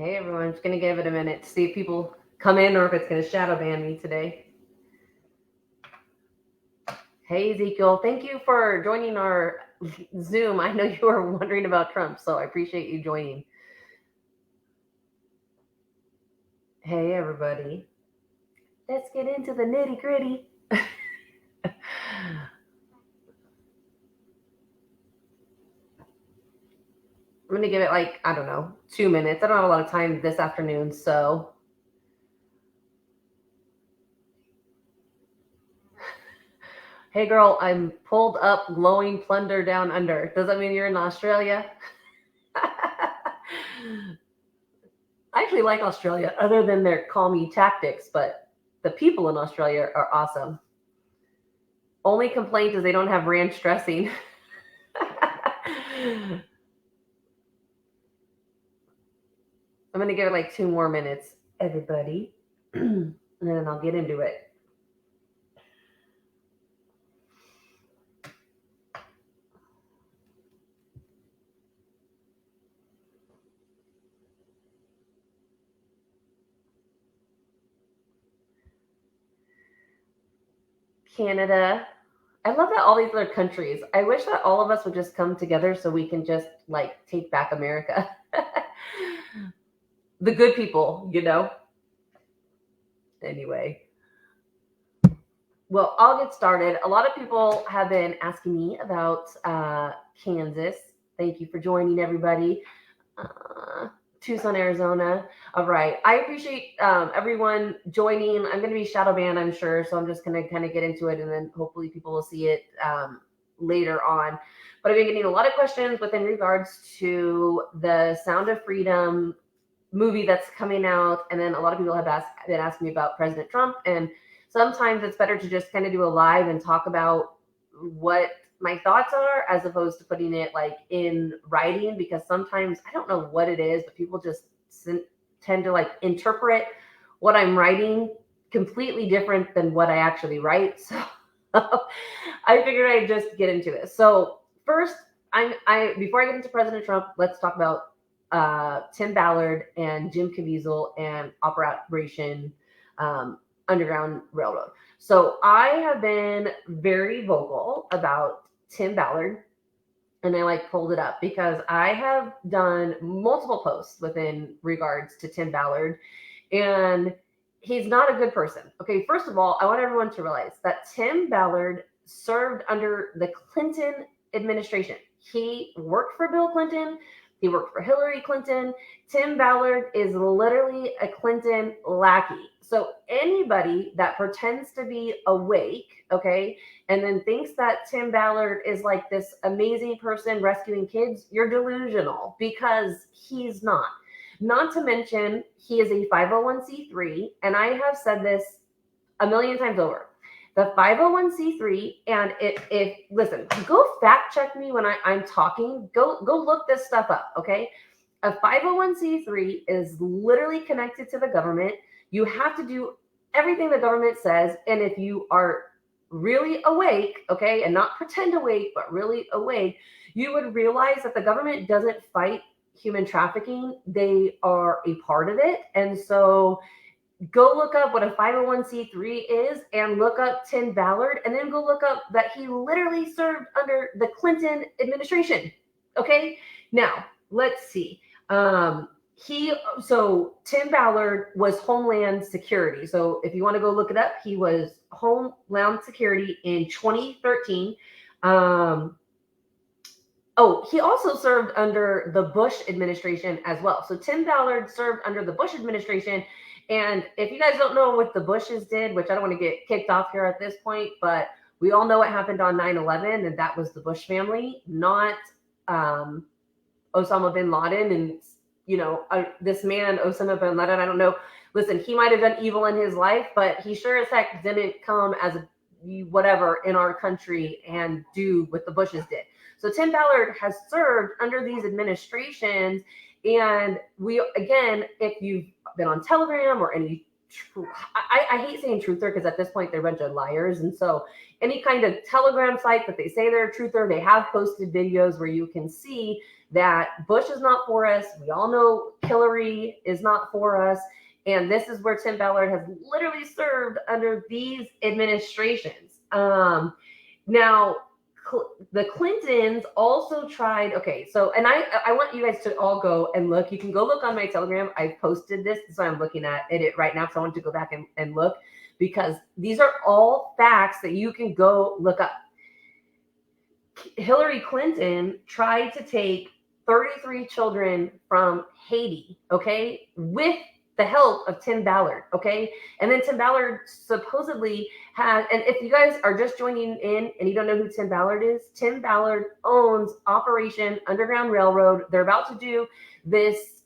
Hey everyone, I'm just going to give it a minute to see if people come in or if it's going to shadow ban me today. Hey Ezekiel, thank you for joining our Zoom. I know you were wondering about Trump, so I appreciate you joining. Hey everybody, let's get into the nitty gritty. I'm going to give it like, I don't know, 2 minutes. I don't have a lot of time this afternoon, so. Hey girl, I'm pulled up glowing plunder down under. Does that mean you're in Australia? I actually like Australia, other than their call me tactics, but the people in Australia are awesome. Only complaint is they don't have ranch dressing. I'm going to give it like 2 more minutes, everybody, and then I'll get into it. Canada. I love that all these other countries. I wish that all of us would just come together so we can just like take back America. The good people, you know. Anyway. Well, I'll get started. A lot of people have been asking me about Kansas. Thank you for joining, everybody. Tucson, Arizona. All right. I appreciate everyone joining. I'm going to be shadow banned, I'm sure. So I'm just going to kind of get into it, and then hopefully people will see it later on. But I've been getting a lot of questions within regards to the Sound of Freedom movie that's coming out. And then a lot of people have been asking me about President Trump. And sometimes it's better to just kind of do a live and talk about what my thoughts are, as opposed to putting it like in writing, because sometimes I don't know what it is, but people just tend to like interpret what I'm writing completely different than what I actually write. So I figured I'd just get into this. So first, before I get into President Trump, let's talk about Tim Ballard and Jim Caviezel and Operation Underground Railroad. So I have been very vocal about Tim Ballard, and I like pulled it up because I have done multiple posts within regards to Tim Ballard, and he's not a good person. Okay, first of all, I want everyone to realize that Tim Ballard served under the Clinton administration. He worked for Bill Clinton. He worked for Hillary Clinton. Tim Ballard is literally a Clinton lackey. So anybody that pretends to be awake, okay, and then thinks that Tim Ballard is like this amazing person rescuing kids, you're delusional, because he's not. Not to mention, he is a 501c3, and I have said this a million times over. The 501c3, and if listen, go fact check me when I'm talking. Go look this stuff up, okay? A 501c3 is literally connected to the government. You have to do everything the government says, and if you are really awake, okay, and not pretend awake, but really awake, you would realize that the government doesn't fight human trafficking. They are a part of it, and so go look up what a 501c3 is and look up Tim Ballard, and then go look up that he literally served under the Clinton administration. Okay, now let's see. Tim Ballard was Homeland Security. So if you want to go look it up, he was Homeland Security in 2013. He also served under the Bush administration as well. So Tim Ballard served under the Bush administration. And if you guys don't know what the Bushes did, which I don't want to get kicked off here at this point, but we all know what happened on 9/11, and that was the Bush family, not Osama bin Laden. And, you know, this man, Osama bin Laden, I don't know. Listen, he might have done evil in his life, but he sure as heck didn't come as whatever in our country and do what the Bushes did. So Tim Ballard has served under these administrations. And we, again, if you've been on Telegram or any I hate saying truther because at this point they're a bunch of liars. And so any kind of Telegram site that they say they're a truther, they have posted videos where you can see that Bush is not for us. We all know Hillary is not for us. And this is where Tim Ballard has literally served under these administrations. Now, the Clintons also tried. Okay, so, and I want you guys to all go and look. You can go look on my Telegram. I posted this, so I'm looking at it right now. So I want to go back and look, because these are all facts that you can go look up. Hillary Clinton tried to take 33 children from Haiti, okay, with the help of Tim Ballard, okay? And then Tim Ballard supposedly had, and if you guys are just joining in and you don't know who Tim Ballard is, Tim Ballard owns Operation Underground Railroad. They're about to do this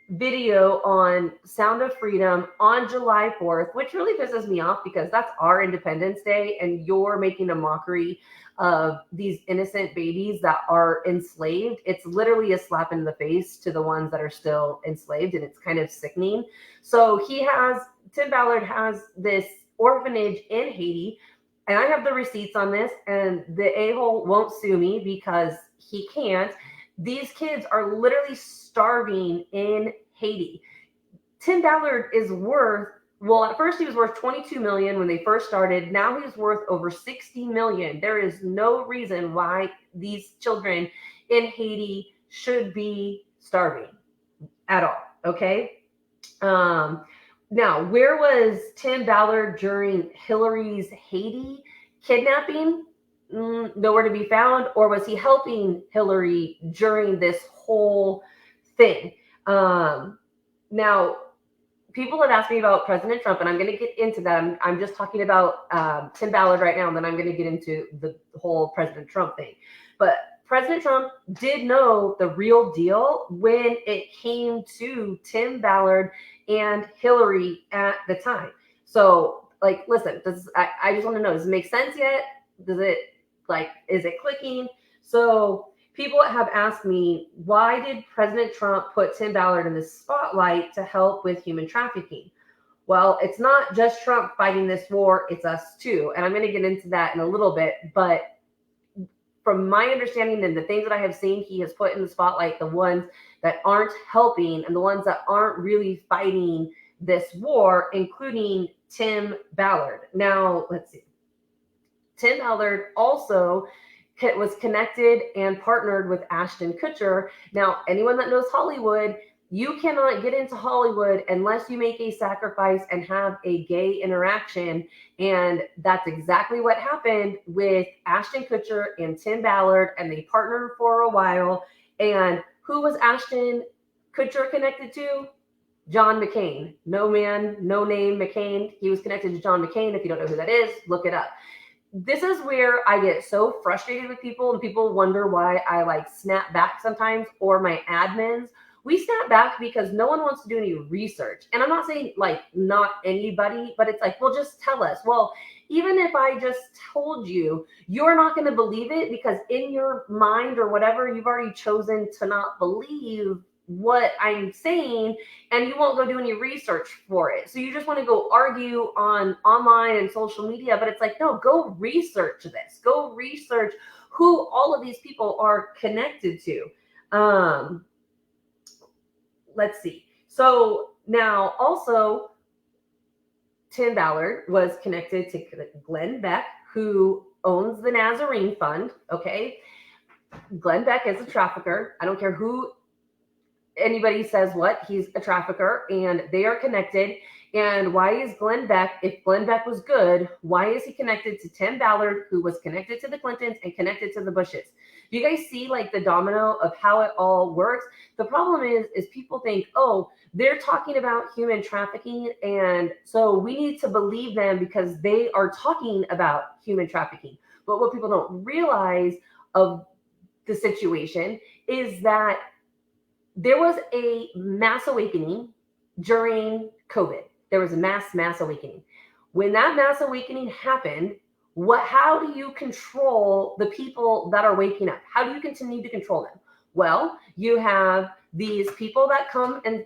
video on Sound of Freedom on July 4th, which really pisses me off because that's our Independence Day and you're making a mockery of these innocent babies that are enslaved. It's literally a slap in the face to the ones that are still enslaved, and it's kind of sickening. So Tim Ballard has this orphanage in Haiti, and I have the receipts on this, and the a-hole won't sue me because he can't. These kids are literally starving in Haiti. Tim Ballard is worth, well, at first he was worth 22 million when they first started. Now he's worth over 60 million. There is no reason why these children in Haiti should be starving at all. Okay. Now, where was Tim Ballard during Hillary's Haiti kidnapping? Nowhere to be found. Or was he helping Hillary during this whole thing? Now, people have asked me about President Trump, and I'm going to get into that. I'm just talking about Tim Ballard right now, and then I'm going to get into the whole President Trump thing. But President Trump did know the real deal when it came to Tim Ballard and Hillary at the time. So, like, listen, I just want to know, does it make sense yet? Is it clicking? So people have asked me, why did President Trump put Tim Ballard in the spotlight to help with human trafficking? Well, it's not just Trump fighting this war, it's us too. And I'm going to get into that in a little bit. But from my understanding and the things that I have seen, he has put in the spotlight the ones that aren't helping and the ones that aren't really fighting this war, including Tim Ballard. Now, let's see. Tim Ballard also was connected and partnered with Ashton Kutcher. Now, anyone that knows Hollywood, you cannot get into Hollywood unless you make a sacrifice and have a gay interaction. And that's exactly what happened with Ashton Kutcher and Tim Ballard, and they partnered for a while. And who was Ashton Kutcher connected to? John McCain. No man, no name, McCain. He was connected to John McCain. If you don't know who that is, look it up. This is where I get so frustrated with people, and people wonder why I snap back sometimes, or my admins. We snap back because no one wants to do any research. And I'm not saying not anybody, but it's well, just tell us. Well, even if I just told you, you're not going to believe it because in your mind or whatever, you've already chosen to not believe what I'm saying, and you won't go do any research for it. So you just want to go argue online and social media, but it's no, go research this. Go research who all of these people are connected to. Let's see. So now also Tim Ballard was connected to Glenn Beck, who owns the Nazarene Fund. Okay. Glenn Beck is a trafficker. I don't care who anybody says what, he's a trafficker, and they are connected. And why is Glenn Beck, if Glenn Beck was good, why is he connected to Tim Ballard, who was connected to the Clintons and connected to the Bushes? You guys see the domino of how it all works? The problem is people think, oh, they're talking about human trafficking, and so we need to believe them because they are talking about human trafficking. But what people don't realize of the situation is that there was a mass awakening during COVID. There was a mass awakening. When that mass awakening happened, how do you control the people that are waking up? How do you continue to control them? Well, you have these people that come and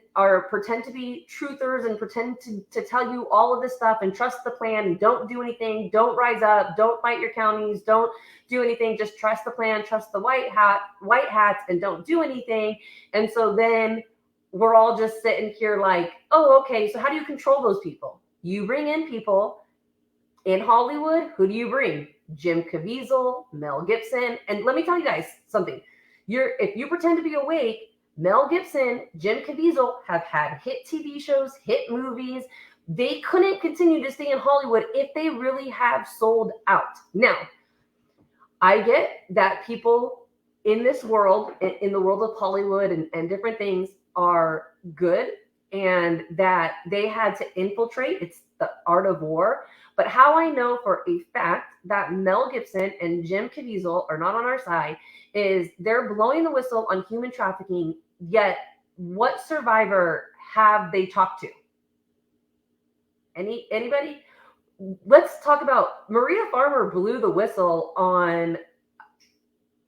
pretend to be truthers and pretend to tell you all of this stuff and trust the plan and don't do anything, don't rise up, don't fight your counties, don't do anything, just trust the plan, trust the white hats and don't do anything. And so then we're all just sitting here like, oh, okay, so how do you control those people? You bring in people in Hollywood. Who do you bring? Jim Caviezel, Mel Gibson. And let me tell you guys something. If you pretend to be awake, Mel Gibson, Jim Caviezel have had hit TV shows, hit movies. They couldn't continue to stay in Hollywood if they really have sold out. Now, I get that people in this world, in the world of Hollywood and different things, are good and that they had to infiltrate. It's the art of war. But how I know for a fact that Mel Gibson and Jim Caviezel are not on our side is they're blowing the whistle on human trafficking, yet what survivor have they talked to? Anybody? Let's talk about Maria Farmer blew the whistle on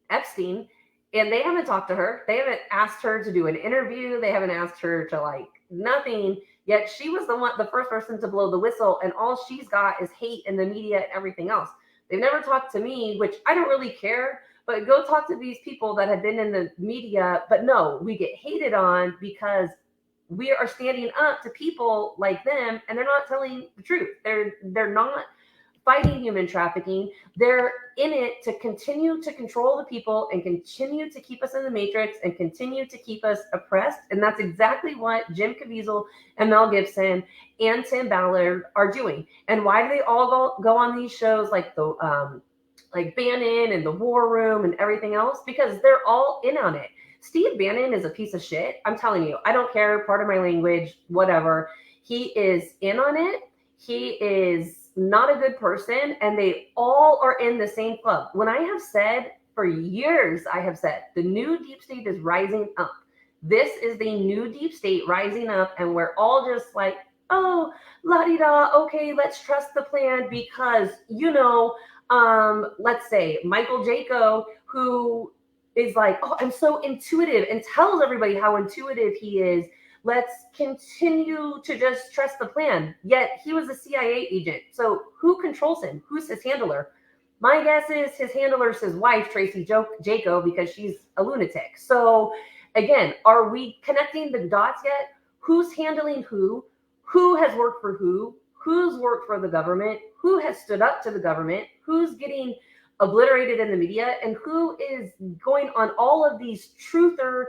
Epstein, and they haven't talked to her. They haven't asked her to do an interview. They haven't asked her to nothing. Yet she was the first person to blow the whistle, and all she's got is hate in the media and everything else. They've never talked to me, which I don't really care, but go talk to these people that have been in the media. But no, we get hated on because we are standing up to people like them, and they're not telling the truth. They're not fighting human trafficking. They're in it to continue to control the people and continue to keep us in the matrix and continue to keep us oppressed. And that's exactly what Jim Caviezel and Mel Gibson and Tim Ballard are doing. And why do they all go on these shows like Bannon and the War Room and everything else? Because they're all in on it. Steve Bannon is a piece of shit. I'm telling you, I don't care, part of my language, whatever. He is in on it. He is not a good person, and they all are in the same club. When I have said for years, I have said the new deep state is rising up. This is the new deep state rising up, and we're all just like, oh, la-di-da, okay, let's trust the plan because, let's say Michael Jaco, who is like, oh, I'm so intuitive and tells everybody how intuitive he is. Let's continue to just trust the plan. Yet he was a CIA agent. So who controls him? Who's his handler? My guess is his handler is his wife, Tracy Jaco, because she's a lunatic. So again, are we connecting the dots yet? Who's handling who? Who has worked for who? Who's worked for the government? Who has stood up to the government? Who's getting obliterated in the media? And who is going on all of these truther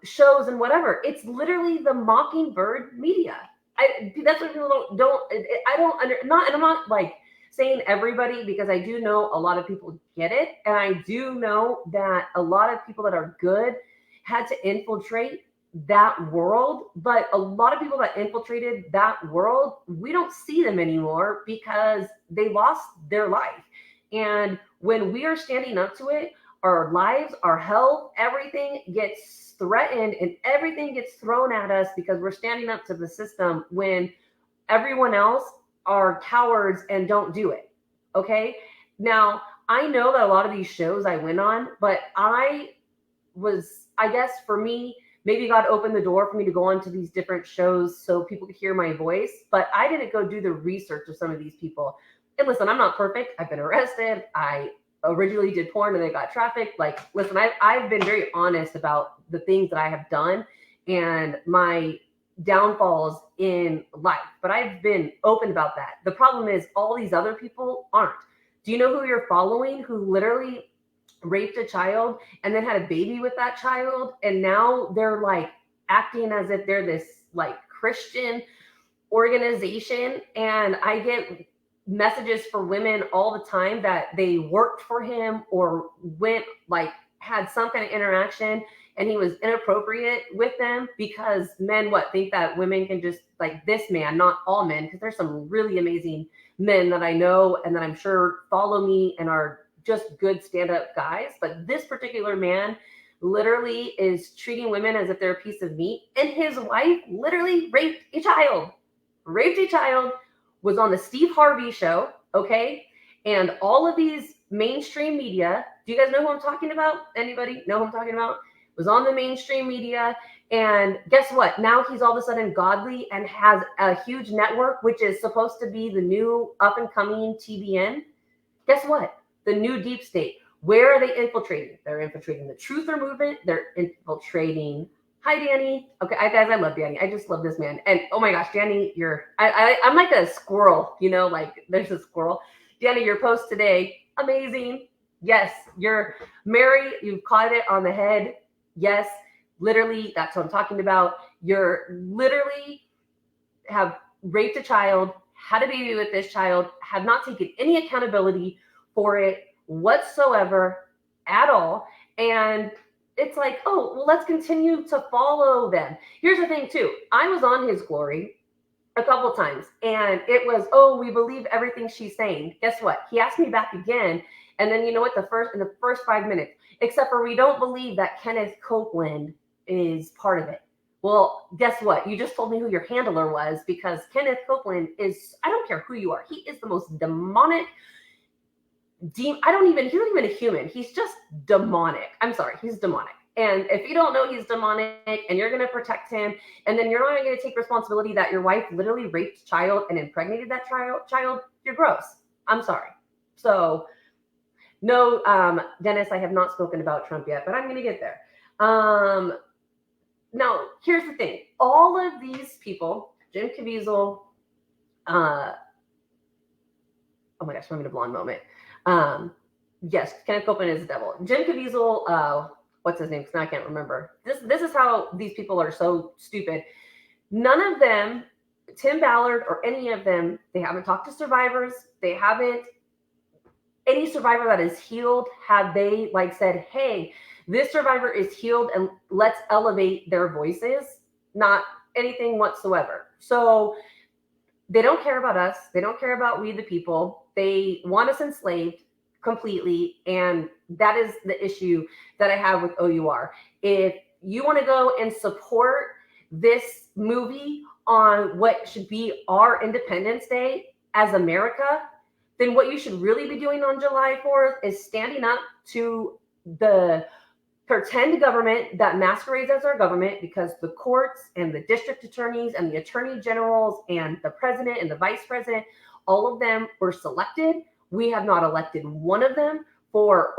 shows and whatever? It's literally the mockingbird media. That's what people and I'm not like saying everybody, because I do know a lot of people get it, and I do know that a lot of people that are good had to infiltrate that world. But a lot of people that infiltrated that world, we don't see them anymore because they lost their life. And when we are standing up to it, our lives, our health, everything gets threatened and everything gets thrown at us because we're standing up to the system when everyone else are cowards and don't do it. Okay. Now, I know that a lot of these shows I went on, but I guess for me, maybe God opened the door for me to go on to these different shows so people could hear my voice, but I didn't go do the research of some of these people. And listen, I'm not perfect. I've been arrested. I originally did porn and then got trafficked. Listen, I've been very honest about the things that I have done and my downfalls in life, but I've been open about that. The problem is all these other people aren't. Do you know who you're following, who literally raped a child and then had a baby with that child? And now they're acting as if they're this Christian organization. And I get messages for women all the time that they worked for him or went had some kind of interaction and he was inappropriate with them because men think that women can just this man, not all men, because there's some really amazing men that I know and that I'm sure follow me and are just good stand-up guys. But this particular man literally is treating women as if they're a piece of meat, and his wife literally raped a child, was on the Steve Harvey show, okay? And all of these mainstream media. Do you guys know who I'm talking about? Anybody know who I'm talking about? Was on the mainstream media. And guess what? Now he's all of a sudden godly and has a huge network, which is supposed to be the new up and coming TBN. Guess what? The new deep state. Where are they infiltrating? They're infiltrating the truther movement. They're infiltrating. Hi, Danny. Okay, guys, I love Danny. I just love this man. And oh my gosh, Danny, I'm like a squirrel, like there's a squirrel. Danny, your post today, amazing. Yes, you're married. You've caught it on the head. Yes, literally, that's what I'm talking about. You're literally have raped a child, had a baby with this child, have not taken any accountability for it whatsoever at all. And it's like, oh, well, let's continue to follow them. Here's the thing, too. I was on His Glory a couple times, and it was, oh, we believe everything she's saying. Guess what? He asked me back again, and then you know what? In the first 5 minutes, except for we don't believe that Kenneth Copeland is part of it. Well, guess what? You just told me who your handler was, because Kenneth Copeland is, I don't care who you are. He is the most demonic. He's not even a human. He's just demonic. I'm sorry. He's demonic. And if you don't know he's demonic and you're going to protect him, and then you're not going to take responsibility that your wife literally raped a child and impregnated that child, you're gross. I'm sorry. So no, Dennis, I have not spoken about Trump yet, but I'm going to get there. Now, here's the thing. All of these people, Jim Caviezel, oh my gosh, I'm having a blonde moment. Yes, Kenneth Copeland is the devil. Jim Caviezel, what's his name? Because now I can't remember. This is how these people are so stupid. None of them, Tim Ballard or any of them, they haven't talked to survivors. They haven't, any survivor that is healed, have they said, hey, this survivor is healed and let's elevate their voices? Not anything whatsoever. So they don't care about us. They don't care about we the people. They want us enslaved completely. And that is the issue that I have with O.U.R. If you want to go and support this movie on what should be our Independence Day as America, then what you should really be doing on July 4th is standing up to the pretend government that masquerades as our government, because the courts and the district attorneys and the attorney generals and the president and the vice president, all of them were selected. We have not elected one of them for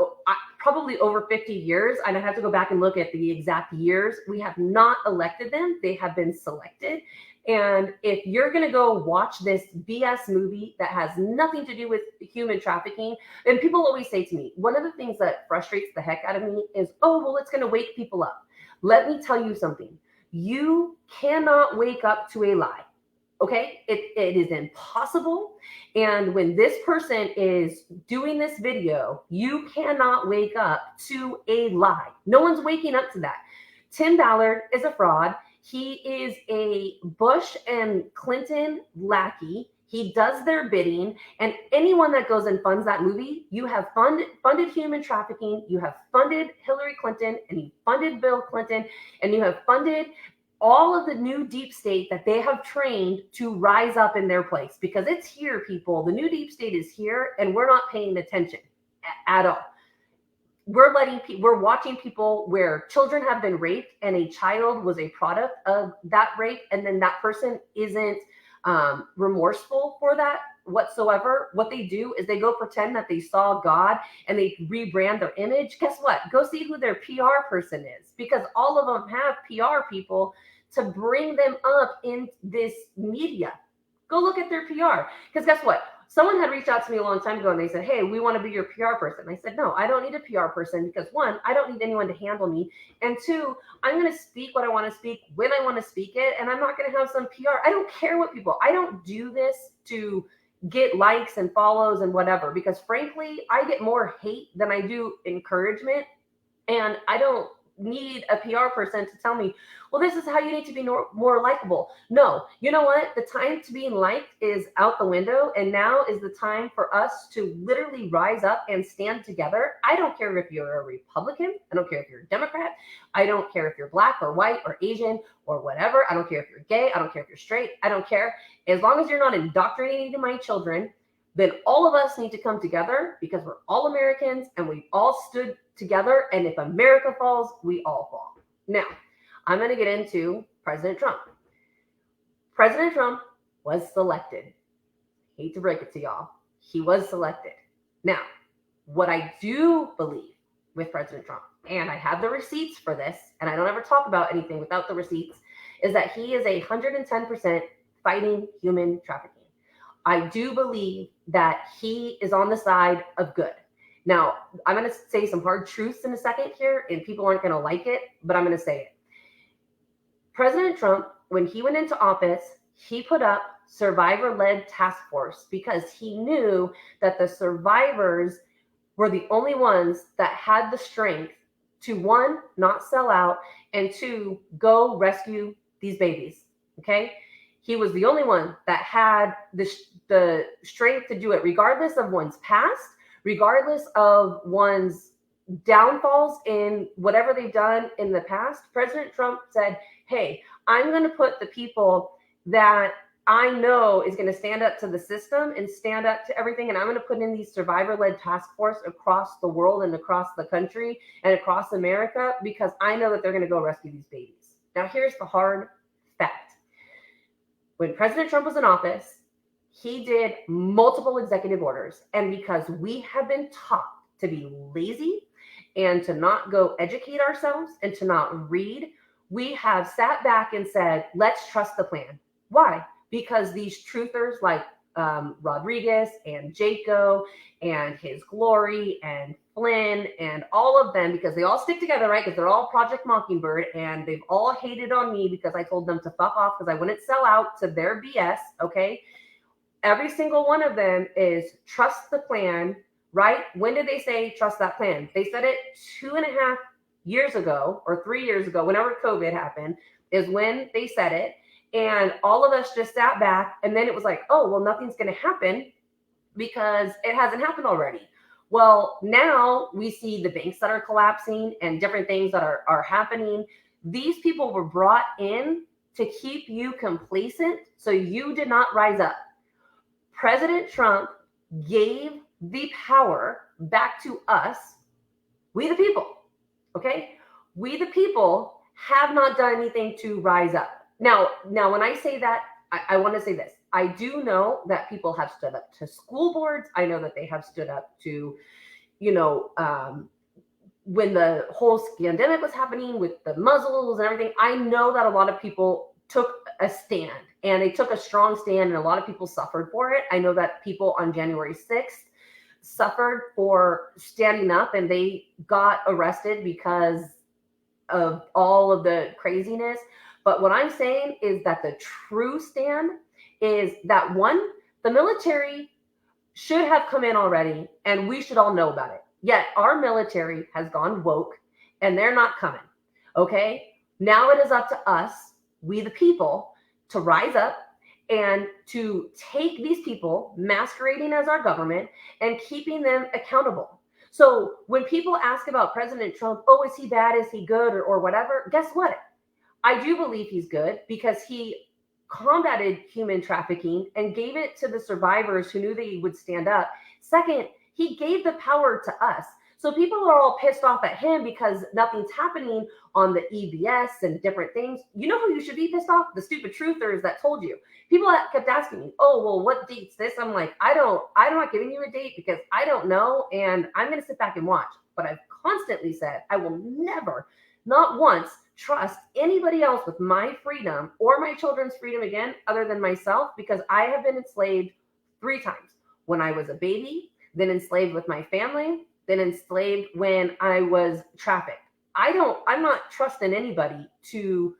probably over 50 years. I have to go back and look at the exact years. We have not elected them. They have been selected. And if you're going to go watch this BS movie that has nothing to do with human trafficking, and people always say to me, one of the things that frustrates the heck out of me is, oh, well, it's going to wake people up. Let me tell you something. You cannot wake up to a lie. Okay? It is impossible. And when this person is doing this video, you cannot wake up to a lie. No one's waking up to that. Tim Ballard is a fraud. He is a Bush and Clinton lackey. He does their bidding. And anyone that goes and funds that movie, you have funded human trafficking. You have funded Hillary Clinton, and you funded Bill Clinton, and you have funded all of the new deep state that they have trained to rise up in their place, because it's here, people. The new deep state is here, and we're not paying attention at all. We're watching people where children have been raped and a child was a product of that rape, and then that person isn't remorseful for that whatsoever. What they do is they go pretend that they saw God and they rebrand their image. Guess what? Go see who their PR person is, because all of them have PR people to bring them up in this media. Go look at their PR. Because guess what? Someone had reached out to me a long time ago and they said, hey, we want to be your PR person. I said, no, I don't need a PR person, because one, I don't need anyone to handle me. And two, I'm going to speak what I want to speak when I want to speak it. And I'm not going to have some PR. I don't care what people, I don't do this to get likes and follows and whatever, because frankly, I get more hate than I do encouragement. And I don't need a PR person to tell me, well, this is how you need to be more likable. No, you know what? The time to be liked is out the window. And now is the time for us to literally rise up and stand together. I don't care if you're a Republican. I don't care if you're a Democrat. I don't care if you're black or white or Asian or whatever. I don't care if you're gay. I don't care if you're straight. I don't care. As long as you're not indoctrinating my children, then all of us need to come together because we're all Americans and we all stood together. And if America falls, we all fall. Now, I'm going to get into President Trump. President Trump was selected. Hate to break it to y'all. He was selected. Now, what I do believe with President Trump, and I have the receipts for this, and I don't ever talk about anything without the receipts, is that he is 110% fighting human trafficking. I do believe that he is on the side of good. Now, I'm going to say some hard truths in a second here, and people aren't going to like it, but I'm going to say it. President Trump, when he went into office, he put up survivor-led task force because he knew that the survivors were the only ones that had the strength to, one, not sell out, and two, go rescue these babies, okay? He was the only one that had the strength to do it, regardless of one's past, regardless of one's downfalls in whatever they've done in the past. President Trump said, hey, I'm going to put the people that I know is going to stand up to the system and stand up to everything. And I'm going to put in these survivor-led task force across the world and across the country and across America because I know that they're going to go rescue these babies. Now, here's the hard fact. When President Trump was in office, he did multiple executive orders. And because we have been taught to be lazy and to not go educate ourselves and to not read, we have sat back and said, let's trust the plan. Why? Because these truthers like Rodriguez and Jaco and His Glory and Flynn and all of them, because they all stick together, right? Because they're all Project Mockingbird and they've all hated on me because I told them to fuck off because I wouldn't sell out to their BS, okay? Every single one of them is trust the plan, right? When did they say trust that plan? They said it 2.5 years ago or 3 years ago, whenever COVID happened, is when they said it. And all of us just sat back and then it was like, oh, well, nothing's going to happen because it hasn't happened already. Well, now we see the banks that are collapsing and different things that are happening. These people were brought in to keep you complacent so you did not rise up. President Trump gave the power back to us, we the people, okay? We the people have not done anything to rise up. Now, when I say that, I want to say this. I do know that people have stood up to school boards. I know that they have stood up to, when the whole pandemic was happening with the muzzles and everything, I know that a lot of people took a stand and they took a strong stand and a lot of people suffered for it. I know that people on January 6th suffered for standing up and they got arrested because of all of the craziness. But what I'm saying is that the true stand is that, one, the military should have come in already and we should all know about it. Yet our military has gone woke and they're not coming. Okay? Now it is up to us, we the people, to rise up and to take these people masquerading as our government and keeping them accountable. So when people ask about President Trump, oh, is he bad? Is he good? Or whatever, guess what? I do believe he's good because he combated human trafficking and gave it to the survivors who knew they would stand up. Second, he gave the power to us. So people are all pissed off at him because nothing's happening on the EBS and different things. You know who you should be pissed off? The stupid truthers that told you. People kept asking me, oh, well, what date's this? I'm like, I'm not giving you a date because I don't know. And I'm going to sit back and watch. But I've constantly said, I will never, not once, trust anybody else with my freedom or my children's freedom again, other than myself, because I have been enslaved 3 times. When I was a baby, then enslaved with my family, then enslaved when I was trafficked. I'm not trusting anybody to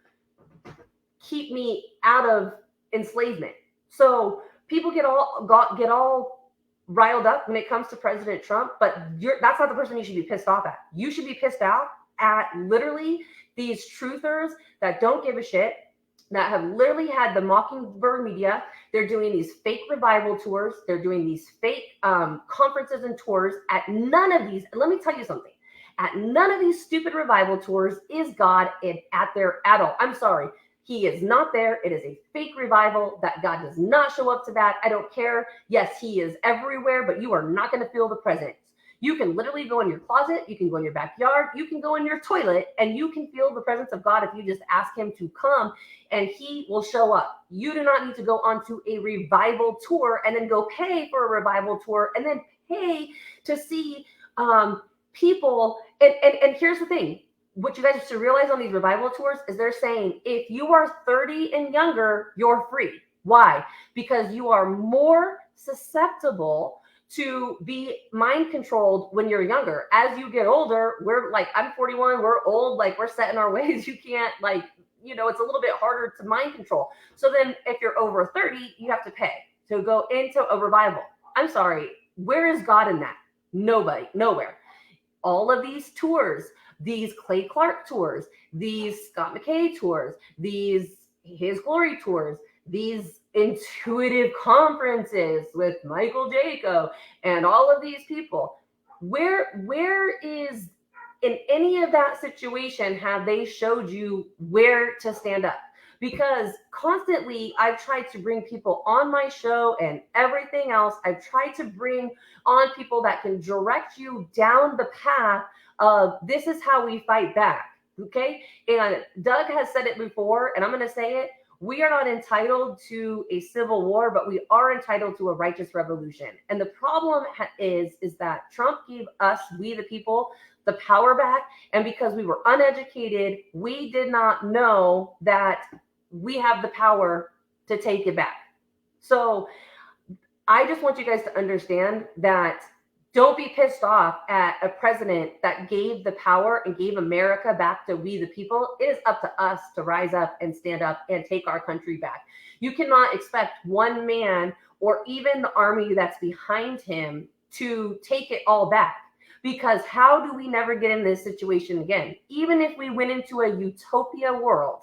keep me out of enslavement. So people get all riled up when it comes to President Trump, but that's not the person you should be pissed off at. You should be pissed off at literally these truthers that don't give a shit, that have literally had the Mockingbird media. They're doing these fake revival tours. They're doing these fake conferences and tours. At none of these, let me tell you something. At none of these stupid revival tours is God at all. I'm sorry. He is not there. It is a fake revival that God does not show up to that. I don't care. Yes, he is everywhere, but you are not going to feel the presence. You can literally go in your closet. You can go in your backyard. You can go in your toilet, and you can feel the presence of God if you just ask him to come, and he will show up. You do not need to go onto a revival tour and then go pay for a revival tour and then pay to see people. And here's the thing. What you guys should realize on these revival tours is they're saying if you are 30 and younger, you're free. Why? Because you are more susceptible to be mind controlled when you're younger. As you get older, we're like, I'm 41, we're old, like we're set in our ways. You can't like, it's a little bit harder to mind control. So then if you're over 30, you have to pay to go into a revival. I'm sorry, where is God in that? Nobody, nowhere. All of these tours, these Clay Clark tours, these Scott McKay tours, these His Glory tours, these intuitive conferences with Michael Jaco and all of these people, where is, in any of that situation, have they showed you where to stand up? Because constantly I've tried to bring people on my show and everything else. I've tried to bring on people that can direct you down the path of this is how we fight back. Okay. And Doug has said it before, and I'm going to say it. We are not entitled to a civil war, but we are entitled to a righteous revolution. And the problem is that Trump gave us, we the people, the power back. And because we were uneducated, we did not know that we have the power to take it back. So I just want you guys to understand that don't be pissed off at a president that gave the power and gave America back to we the people. It is up to us to rise up and stand up and take our country back. You cannot expect one man or even the army that's behind him to take it all back. Because how do we never get in this situation again? Even if we went into a utopia world,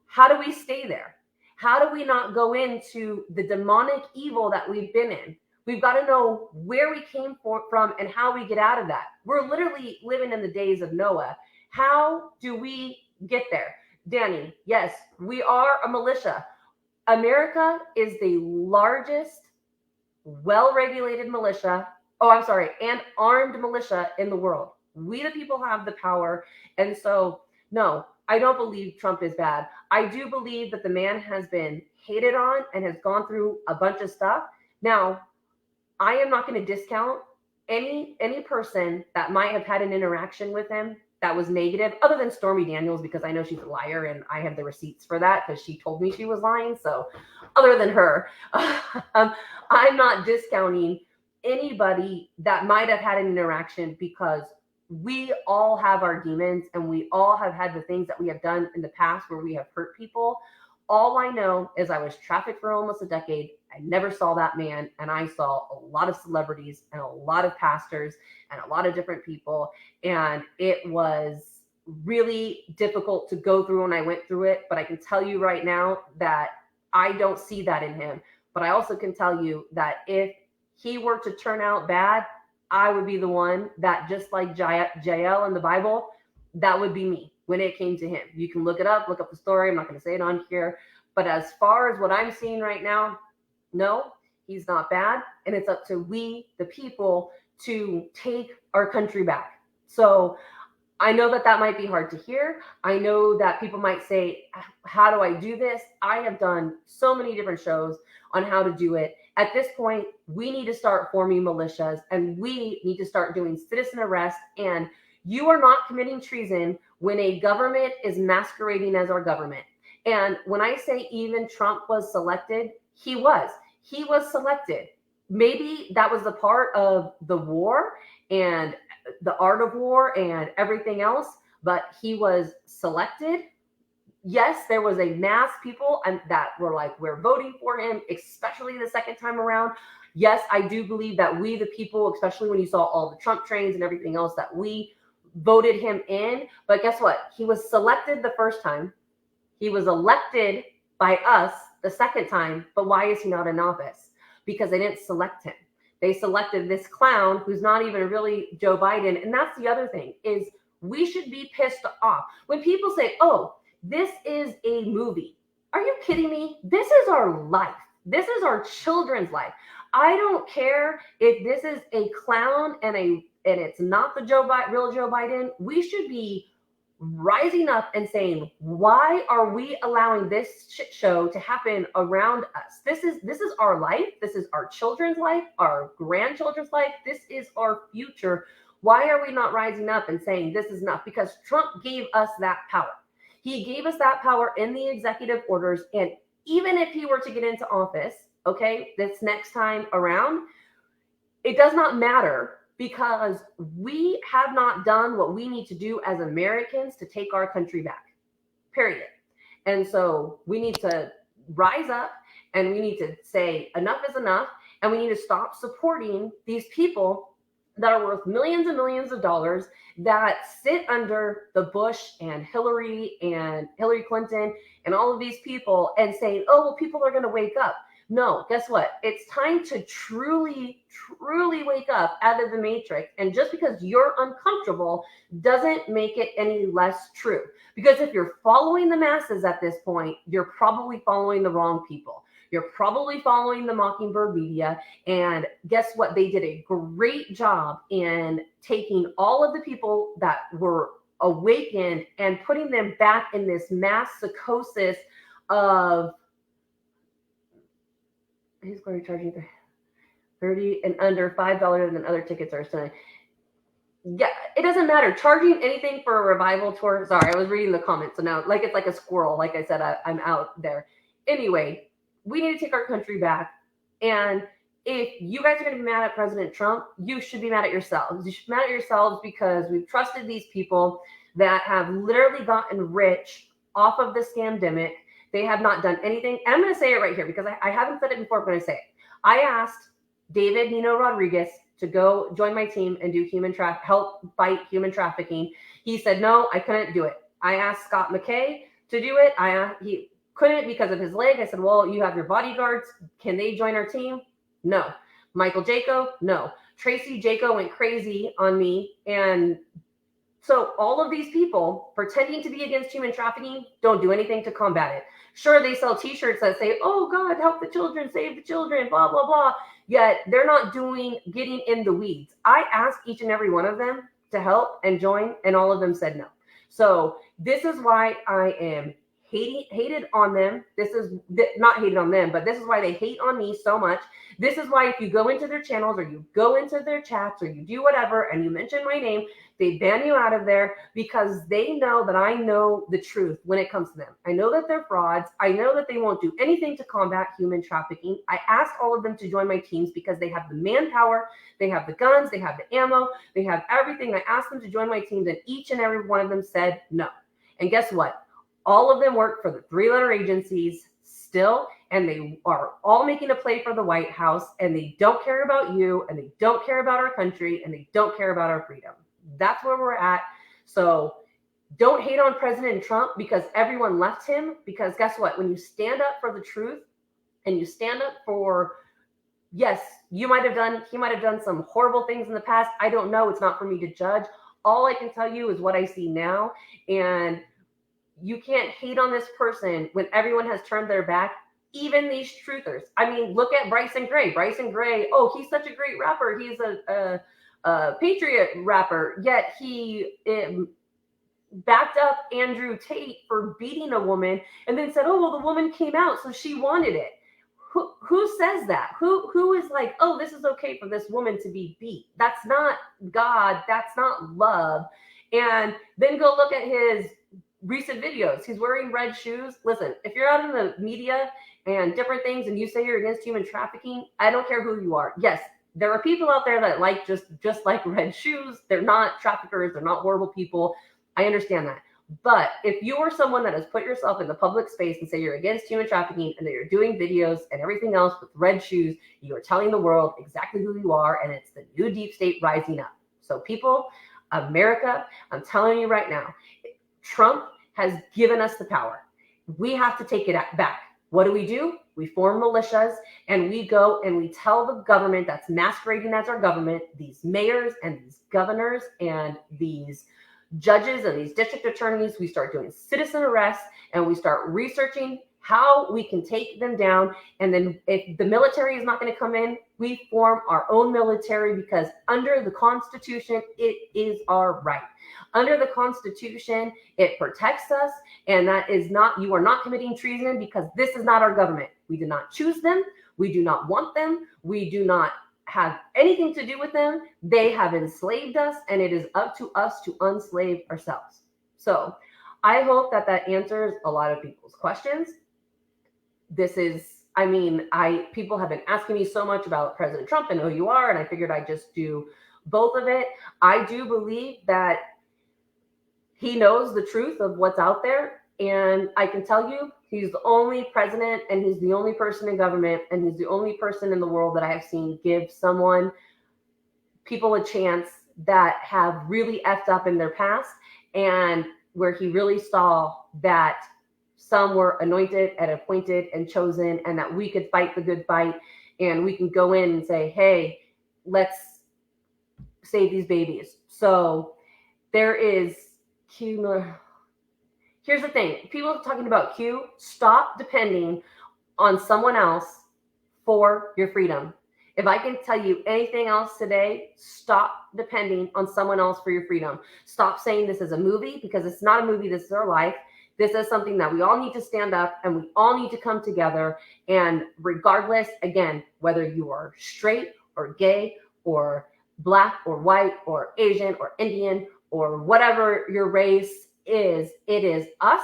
how do we stay there? How do we not go into the demonic evil that we've been in? We've got to know where we came from and how we get out of that. We're literally living in the days of Noah. How do we get there? Danny, yes, we are a militia. America is the largest well-regulated militia, and armed militia in the world. We the people have the power. And so, no, I don't believe Trump is bad. I do believe that the man has been hated on and has gone through a bunch of stuff. Now, I am not going to discount any person that might have had an interaction with him that was negative, other than Stormy Daniels, because I know she's a liar and I have the receipts for that because she told me she was lying. So other than her, I'm not discounting anybody that might have had an interaction, because we all have our demons and we all have had the things that we have done in the past where we have hurt people. All I know is I was trafficked for almost a decade. I never saw that man, and I saw a lot of celebrities and a lot of pastors and a lot of different people, and it was really difficult to go through when I went through it. But I can tell you right now that I don't see that in him. But I also can tell you that if he were to turn out bad, I would be the one that, just like Jael in the Bible, that would be me when it came to him. You can look it up, look up the story. I'm not going to say it on here. But as far as what I'm seeing right now, no, he's not bad. And it's up to we, the people, to take our country back. So I know that might be hard to hear. I know that people might say, how do I do this? I have done so many different shows on how to do it. At this point, we need to start forming militias, and we need to start doing citizen arrest. And you are not committing treason when a government is masquerading as our government. And when I say even Trump was selected, he was selected. Maybe that was a part of the war and the art of war and everything else, but he was selected. Yes, there was a mass people and that were like, we're voting for him, especially the second time around. Yes, I do believe that we, the people, especially when you saw all the Trump trains and everything else, that we voted him in. But guess what? He was selected the first time. He was elected by us the second time. But why is he not in office? Because they didn't select him. They selected this clown who's not even really Joe Biden. And that's the other thing, is we should be pissed off when people say, oh, This is a movie. Are you kidding me? This is our life. This is our children's life. I don't care if this is a clown and it's not the real Joe Biden. We should be rising up and saying, why are we allowing this shit show to happen around us? This is our life. This is our children's life, our grandchildren's life. This is our future. Why are we not rising up and saying this is enough? Because Trump gave us that power. He gave us that power in the executive orders. And even if he were to get into office, okay, this next time around, it does not matter, because we have not done what we need to do as Americans to take our country back, period. And so we need to rise up and we need to say enough is enough, and we need to stop supporting these people that are worth millions and millions of dollars that sit under the Bush and Hillary Clinton and all of these people and saying, oh, well, people are going to wake up. No, guess what? It's time to truly, truly wake up out of the matrix. And just because you're uncomfortable doesn't make it any less true. Because if you're following the masses at this point, you're probably following the wrong people. You're probably following the Mockingbird media. And guess what? They did a great job in taking all of the people that were awakened and putting them back in this mass psychosis of, he's going to charge you $30 and under $5, and then other tickets are still. Yeah, it doesn't matter. Charging anything for a revival tour. Sorry, I was reading the comments. So now, like, it's like a squirrel. Like I said, I'm out there. Anyway, we need to take our country back. And if you guys are going to be mad at President Trump, you should be mad at yourselves. You should be mad at yourselves because we've trusted these people that have literally gotten rich off of the scamdemic. They have not done anything. And I'm going to say it right here because I haven't said it before, but I'm going to say it. I asked David Nino Rodriguez to go join my team and do help fight human trafficking. He said, no, I couldn't do it. I asked Scott McKay to do it. He couldn't because of his leg. I said, well, you have your bodyguards. Can they join our team? No. Michael Jaco? No. Tracy Jaco went crazy on me. And so all of these people pretending to be against human trafficking don't do anything to combat it. Sure, they sell t-shirts that say, oh, God, help the children, save the children, blah, blah, blah. Yet they're not getting in the weeds. I asked each and every one of them to help and join, and all of them said no. So this is why I am hated on them. This is not hated on them, but this is why they hate on me so much. This is why if you go into their channels or you go into their chats or you do whatever and you mention my name, they ban you out of there because they know that I know the truth when it comes to them. I know that they're frauds. I know that they won't do anything to combat human trafficking. I asked all of them to join my teams because they have the manpower, they have the guns, they have the ammo, they have everything. I asked them to join my teams and each and every one of them said no. And guess what? All of them work for the 3-letter agencies still, and they are all making a play for the White House, and they don't care about you, and they don't care about our country, and they don't care about our freedom. That's where we're at. So don't hate on President Trump because everyone left him, because guess what? When you stand up for the truth and you stand up for, yes, he might have done some horrible things in the past. I don't know. It's not for me to judge. All I can tell you is what I see now. And you can't hate on this person when everyone has turned their back, even these truthers. I mean, look at Bryson Gray. Bryson Gray, oh, he's such a great rapper. He's a patriot rapper, yet he backed up Andrew Tate for beating a woman and then said, oh, well, the woman came out, so she wanted it. Who says that? Who is like, oh, this is okay for this woman to be beat? That's not God. That's not love. And then go look at his recent videos. He's wearing red shoes. Listen, if you're out in the media and different things and you say you're against human trafficking, I don't care who you are. Yes, there are people out there that like just like red shoes. They're not traffickers. They're not horrible people. I understand that. But if you are someone that has put yourself in the public space and say you're against human trafficking and that you're doing videos and everything else with red shoes, you are telling the world exactly who you are, and it's the new deep state rising up. So people, America, I'm telling you right now, Trump has given us the power. We have to take it back. What do? We form militias and we go and we tell the government that's masquerading as our government, these mayors and these governors and these judges and these district attorneys, we start doing citizen arrests, and we start researching how we can take them down. And then if the military is not going to come in, we form our own military, because under the Constitution, it is our right. Under the Constitution, it protects us, and that is not, you are not committing treason, because this is not our government. We did not choose them. We do not want them. We do not have anything to do with them. They have enslaved us, and it is up to us to unslave ourselves. So I hope that that answers a lot of people's questions. This is, I mean, people have been asking me so much about President Trump and O.U.R, and I figured I'd just do both of it. I do believe that he knows the truth of what's out there, and I can tell you, he's the only president, and he's the only person in government, and he's the only person in the world that I have seen give people a chance that have really effed up in their past, and where he really saw that some were anointed and appointed and chosen, and that we could fight the good fight, and we can go in and say, hey, let's save these babies. So there is Q. Here's the thing. People talking about Q, stop depending on someone else for your freedom. If I can tell you anything else today, stop depending on someone else for your freedom. Stop saying this is a movie, because it's not a movie. This is our life. This is something that we all need to stand up, and we all need to come together. And regardless, again, whether you are straight or gay or black or white or Asian or Indian or whatever your race is, it is us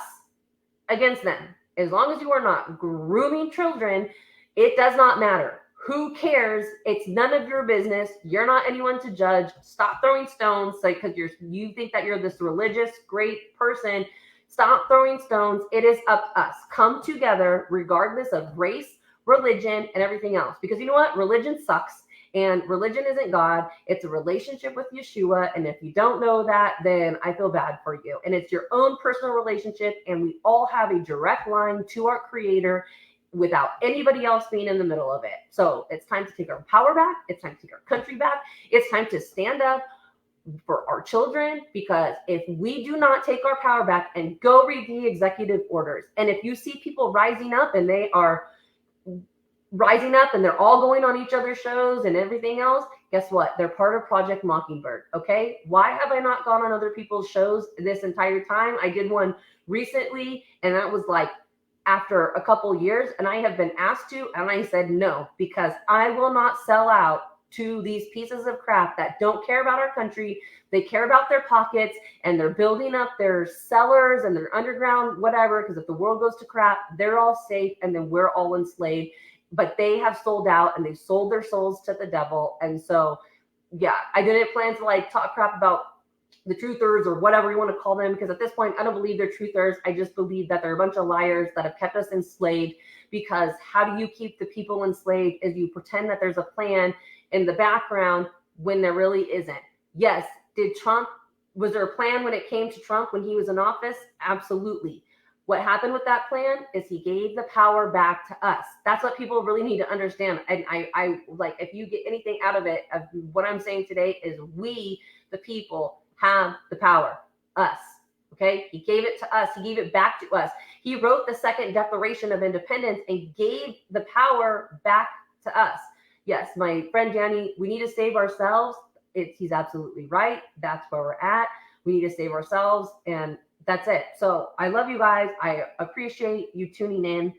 against them. As long as you are not grooming children, it does not matter. Who cares? It's none of your business. You're not anyone to judge. Stop throwing stones because you think that you're this religious, great person. Stop throwing stones. It is up to us. Come together regardless of race, religion, and everything else. Because you know what? Religion sucks. And religion isn't God. It's a relationship with Yeshua. And if you don't know that, then I feel bad for you. And it's your own personal relationship. And we all have a direct line to our Creator without anybody else being in the middle of it. So it's time to take our power back. It's time to take our country back. It's time to stand up for our children, because if we do not take our power back, and go read the executive orders, and if you see people rising up and they are rising up and they're all going on each other's shows and everything else, guess what? They're part of Project Mockingbird. Okay. Why have I not gone on other people's shows this entire time? I did one recently, and that was like after a couple years, and I have been asked to, and I said no, because I will not sell out to these pieces of crap that don't care about our country. They care about their pockets, and they're building up their cellars and their underground whatever, because if the world goes to crap, they're all safe, and then we're all enslaved. But they have sold out, and they've sold their souls to the devil. And so, yeah, I didn't plan to like talk crap about the truthers or whatever you want to call them, because at this point, I don't believe they're truthers. I just believe that they're a bunch of liars that have kept us enslaved. Because how do you keep the people enslaved? Is you pretend that there's a plan in the background when there really isn't. Yes, was there a plan when it came to Trump when he was in office? Absolutely. What happened with that plan is he gave the power back to us. That's what people really need to understand. And I like, if you get anything out of it, of what I'm saying today, is we, the people, have the power. Us. Okay. He gave it to us. He gave it back to us. He wrote the Second Declaration of Independence and gave the power back to us. Yes, my friend Danny, we need to save ourselves. He's absolutely right. That's where we're at. We need to save ourselves, and that's it. So I love you guys. I appreciate you tuning in.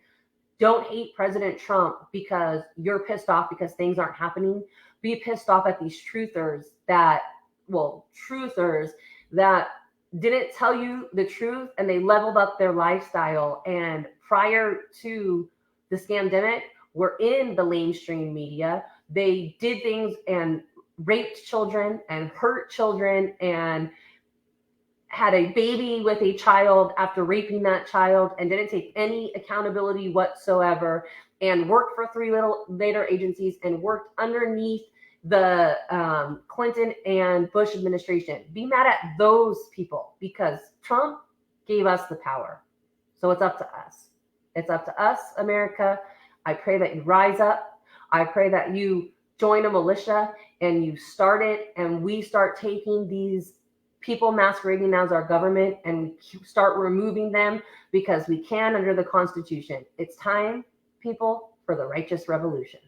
Don't hate President Trump because you're pissed off because things aren't happening. Be pissed off at these truthers that didn't tell you the truth, and they leveled up their lifestyle. And prior to the scandemic, were in the mainstream media. They did things and raped children and hurt children and had a baby with a child after raping that child, and didn't take any accountability whatsoever, and worked for three later agencies, and worked underneath the Clinton and Bush administration. Be mad at those people, because Trump gave us the power. So it's up to us. It's up to us, America. I pray that you rise up. I pray that you join a militia and you start it, and we start taking these people masquerading as our government, and we start removing them because we can under the Constitution. It's time, people, for the righteous revolution.